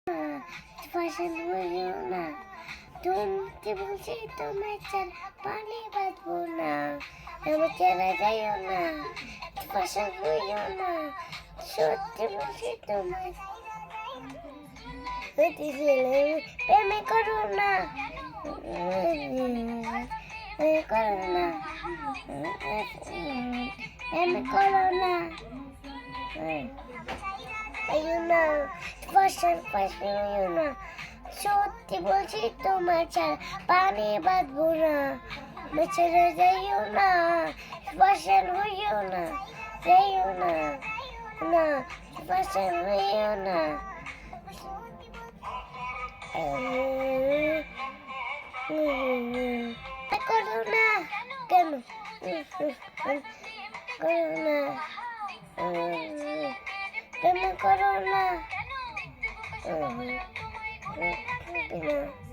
পছন্দ হইও না, তুমি বলছি তোমার চার পানি বাঁধবো না, আমি চলে যাইও না, পছন্দ হইও না, সত্যি বলছি তোমার প্রেমে করো না, করো না, প্রেমে করো না, আইও না, পাশে না, সত্যি বলছি তোমার ছাড়া পানি বাঁধবো না, ছেড়ে যাইও না, পাশান হইও না, যাইও না, না পাশান হইও না, করো না, কেন করো না, কেন করো না,